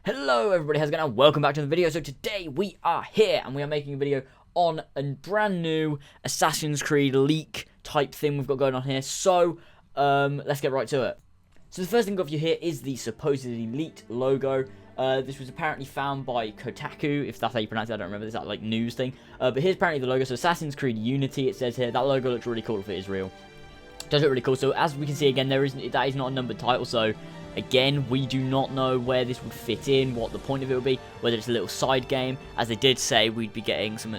Hello everybody, how's it going? And welcome back to the video. So today we are here and we are making a video on a brand new Assassin's Creed leak type thing we've got going on here. So let's get right to it. So the first thing I've got for you here is the supposedly leaked logo. This was apparently found by Kotaku, if that's how you pronounce it. I don't remember, this that like news thing. But here's apparently the logo. So Assassin's Creed Unity, it says here. That logo looks really cool if it is real. It does look really cool. So as we can see again, that is not a numbered title. So again, we do not know where this would fit in, what the point of it would be, whether it's a little side game. As they did say, we'd be getting some.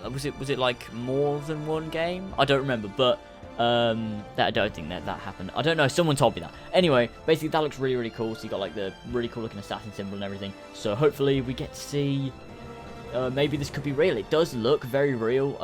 Was it like more than one game? I don't remember, but I don't think that happened. I don't know. Someone told me that. Anyway, basically that looks really cool. So you got like the really cool looking assassin symbol and everything. So hopefully we get to see. Maybe this could be real. It does look very real.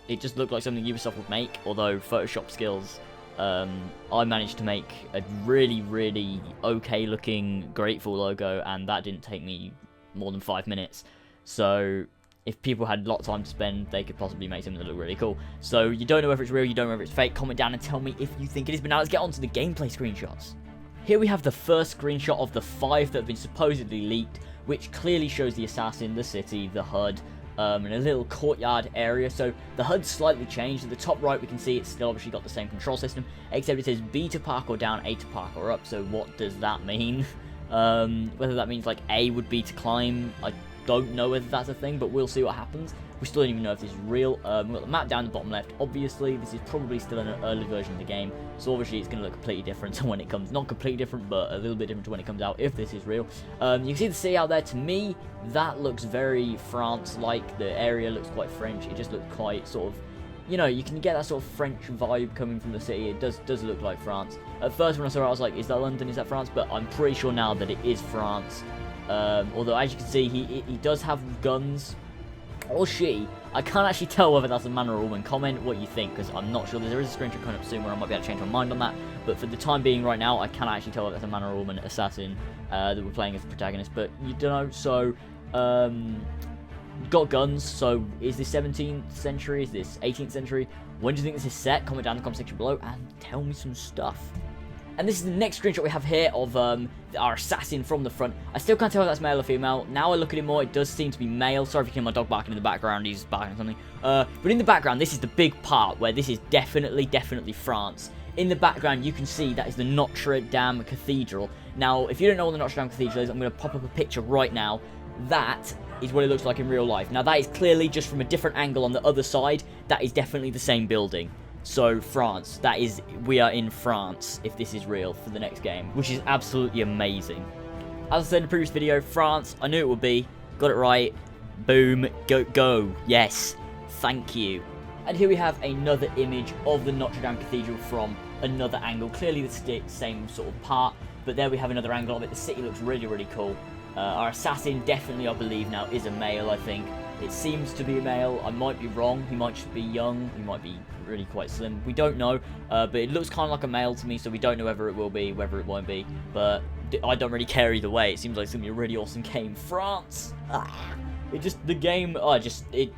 It just looked like something Ubisoft would make, although Photoshop skills. I managed to make a really okay looking Grateful logo, and that didn't take me more than 5 minutes. So if people had a lot of time to spend, they could possibly make something that looked really cool. So you don't know whether it's real, you don't know whether it's fake. Comment down and tell me if you think it is. But now let's get on to the gameplay screenshots. Here we have the first screenshot of the 5 that have been supposedly leaked, which clearly shows the assassin, the city, the HUD, and a little courtyard area. So the HUD's slightly changed. At the top right we can see it's still obviously got the same control system, except it says B to parkour down, A to parkour up. So what does that mean? Whether that means like A would be to climb, I don't know whether that's a thing, but we'll see what happens. We still don't even know if this is real. We've got the map down the bottom left. Obviously this is probably still an early version of the game, so obviously it's going to look completely different to when it comes, not completely different, but a little bit different to when it comes out, if this is real. You can see the sea out there. To me, that looks very France-like. The area looks quite French. It just looks quite sort of, you know, you can get that sort of French vibe coming from the city. It does look like France. At first when I saw it, I was like, is that London, is that France? But I'm pretty sure now that it is France. Although as you can see, he does have guns, or she. I can't actually tell whether that's a man or a woman. Comment what you think, because I'm not sure. There is a screenshot coming up soon where I might be able to change my mind on that. But for the time being right now, I can't actually tell whether that's a man or a woman assassin that we're playing as the protagonist. But you don't know, so got guns. So is this 17th century? Is this 18th century? When do you think this is set? Comment down in the comment section below and tell me some stuff. And this is the next screenshot we have here of our assassin from the front. I still can't tell if that's male or female. Now I look at it more, it does seem to be male. Sorry if you hear my dog barking in the background, he's barking or something. But in the background, this is the big part where this is definitely France. In the background, you can see that is the Notre Dame Cathedral. Now, if you don't know what the Notre Dame Cathedral is, I'm going to pop up a picture right now. That is what it looks like in real life. Now, that is clearly just from a different angle on the other side. That is definitely the same building. So France, we are in France if this is real for the next game, which is absolutely amazing. As I said in the previous video, France, I knew it would be, got it right, boom, go, yes, thank you. And here we have another image of the Notre Dame Cathedral from another angle, clearly the same sort of part, but there we have another angle of it. The city looks really cool. Our assassin definitely, I believe now, is a male, I think. It seems to be a male. I might be wrong. He might just be young. He might be really quite slim. We don't know. But it looks kind of like a male to me, so we don't know whether it will be, whether it won't be. But I don't really care either way. It seems like it's going to be a really awesome game. France! It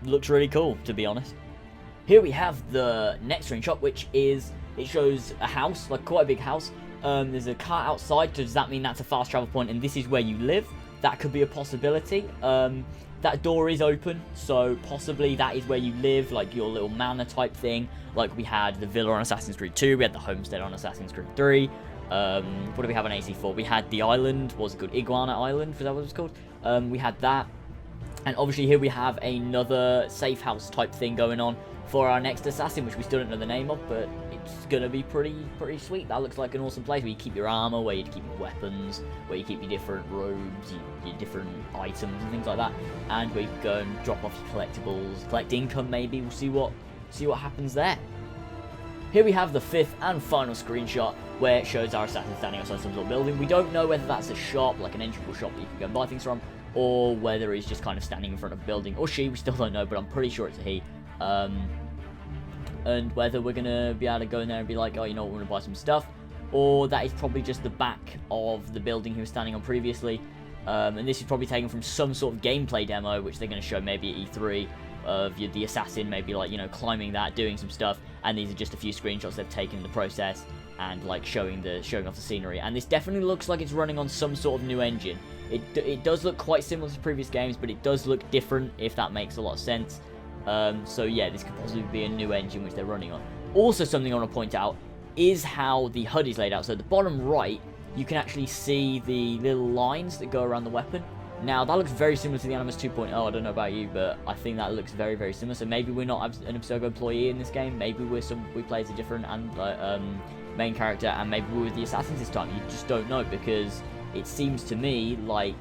looks really cool, to be honest. Here we have the next screenshot, which is, it shows a house, like quite a big house. There's a car outside. Does that mean that's a fast travel point and this is where you live? That could be a possibility. That door is open, so possibly that is where you live, like your little manor type thing. Like we had the villa on Assassin's Creed 2, we had the homestead on Assassin's Creed 3. What do we have on AC4? We had the island, what was it called? Iguana Island, was that what it was called? We had that. And obviously here we have another safe house type thing going on for our next assassin, which we still don't know the name of, but it's gonna be pretty sweet. That looks like an awesome place where you keep your armor, where you keep your weapons, where you keep your different robes, your different items and things like that, and where you can go and drop off your collectibles, collect income maybe. We'll see what happens there. Here we have the 5th and final screenshot where it shows our assassin standing outside some sort of building. We don't know whether that's a shop, like an entrable shop that you can go and buy things from, or whether he's just kind of standing in front of a building, or she, we still don't know, but I'm pretty sure it's a he. And whether we're going to be able to go in there and be like, oh, you know what, we're going to buy some stuff, or that is probably just the back of the building he was standing on previously. And this is probably taken from some sort of gameplay demo, which they're going to show maybe at E3, of the assassin maybe, like, you know, climbing that, doing some stuff, and these are just a few screenshots they've taken in the process, and like showing off the scenery. And this definitely looks like it's running on some sort of new engine. It does look quite similar to previous games, but it does look different, if that makes a lot of sense. So yeah, this could possibly be a new engine which they're running on. Also, something I want to point out is how the HUD is laid out. So at the bottom right, you can actually see the little lines that go around the weapon. Now, that looks very similar to the Analysed 2.0. I don't know about you, but I think that looks very, very similar. So maybe we're not an Abstergo employee in this game. Maybe we play as a different main character, and maybe we're with the assassins this time. You just don't know, because it seems to me like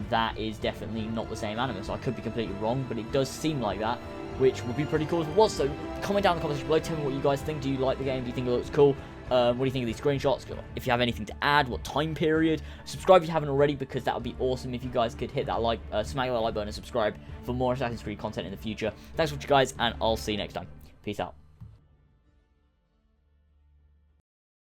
that is definitely not the same Animus. I could be completely wrong, but it does seem like that, which would be pretty cool if it was. So comment down in the comments below, tell me what you guys think. Do you like the game? Do you think it looks cool? What do you think of these screenshots? If you have anything to add, what time period? Subscribe if you haven't already, because that would be awesome if you guys could hit that smack that like button and subscribe for more Assassin's Creed content in the future. Thanks for watching, guys, and I'll see you next time. Peace out.